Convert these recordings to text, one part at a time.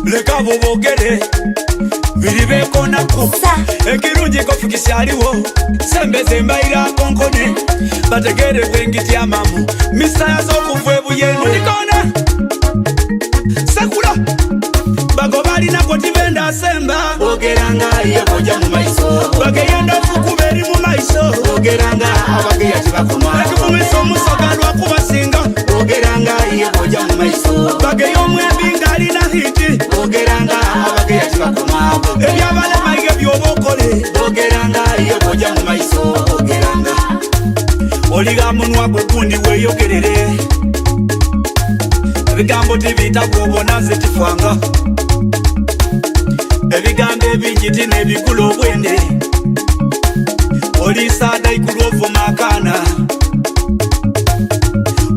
Leka bobogere biribe konako ekirungi kofukisyaliwo sembeze mbaira konkone bategere bwengiti amamu misaya z'okuva ebuyendo likona sakula bagobali nako tibenda asemba bogeranga yeboja mu maiso bageyenda okukuba eri mu maiso bogeranga abageya tibakoma ekivumisa omusoga lwakubasinga bogeranga yeboja mu maiso bageya omwembi ng'alina hiti bogeranga abageya tibakoma ebyabalema ebyobokole bogeranga yeboja mu maiso bogeranga oliga munwa gwe gundi weeyogerere ebigambo tibiyita gwobona nze tifwanga ebigambo ebingi tina ebikulu obwende olisaada ikulu ovuma akaana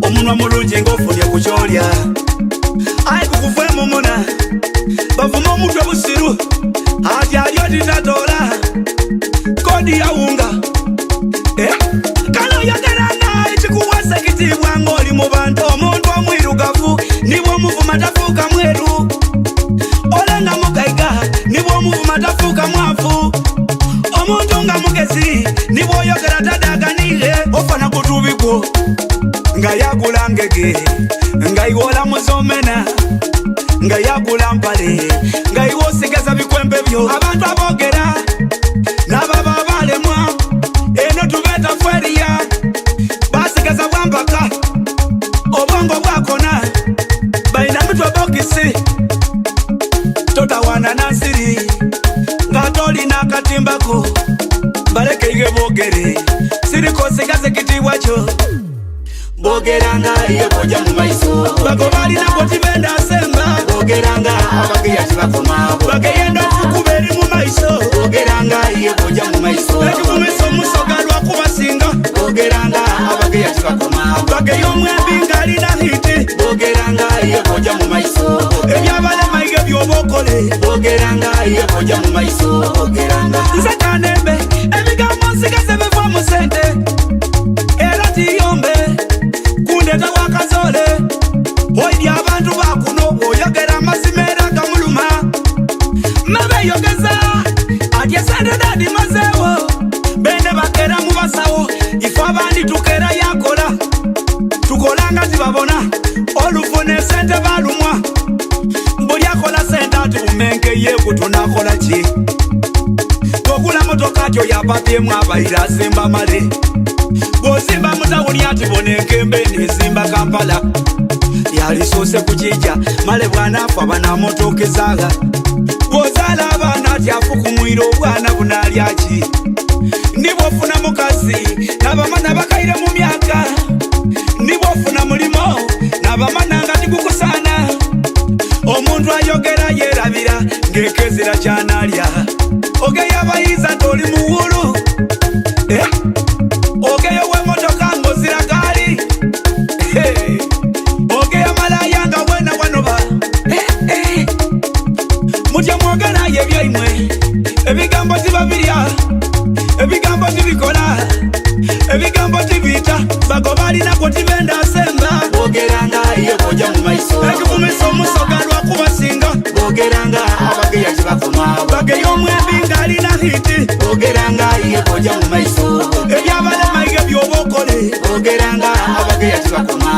omunwa mulungi ng'ofunye ku kyolya ayi kukuvemu muna bavuma omutwe busiru ati ali otitatoola kodi yawunga kano yageranga ekikuwasa ekitiibwa ng'oli mu bantu omuntu omwirugavu nibo omuvuma tafuuka mweru olenga mugaiga nibo omuvuma tafuuka mwavu omuntu nga mugezi nibo oyogera tadaganire ofana kutubikwo nga yagula ngege nga iwola muzomena nga yagula mpale nga iwo osigeza bikwembe byo abantu abogera n'ababa balemwa eno tubeta feriya basigeza bwambaka obwongo bwakona balina mitwe bokisi totawana nansiri nga tolina akatimbako balekeiwe bogere sirikosigaze kitiibwa kyo bogeranga yeboja mu maiso bagobalinako tibenda asemba bogeranga abageya tibakoma bageyenda okukuba eri mu maiso bogeranga yeboja mu maiso ekivumisa omusoga lwakubasinga bogeranga abageya tibakoma bageya omwembi ng'alina hiti bogeranga yeboja mu maiso ebyabalema ebyobokole bogeranga yeboja mu maiso bogeranga nze kanembe ebigambo nsigaze biva mu sente era tiyombe kundeta wakazole oidi abantu bakuno oyogera amazimera gamuluma mabeyogeza ati esente dadi mazewo bene bakera mu basawo ife abandi tukera yakola tukolanga tibabona olufuna esente balumwa buli akola sente ati bumenke yeku tunakola ki ogula motoka atyo yapabyemu abayira azimba male bw'ozimba mutawuni ati bonenkembe nezimba Kampala yalisoose kukijja male bw'anaafa banaamotokezaaga bw'ozaala abaana ati afukumwira obwana bunalyaki nibw'ofuna mukazi n'abamana bakayire mu myaka nibw'ofuna mulimo n'abamana nga tigukusaana omuntu ayogera yerabira ng'ekezera kyanaalya ogeya abayiza toli muwulu ogeya w'emotoka ng'ozira gaali ogeya malaya nga wena wanoba mutya mwogerayo ebyaimwe ebigambo tibabirya ebigambo tibikola ebigambo tibiyita bagobalinako tibenda asemba bogeranga yeboja mu maiso ekivumisa omusoga lwakubasinga bogeranga abageya tibakoma bageya omwembi ng'alina hiti bogeranga yeboja mu maiso ebyabalema ebyobokole bogeranga abageya tibakoma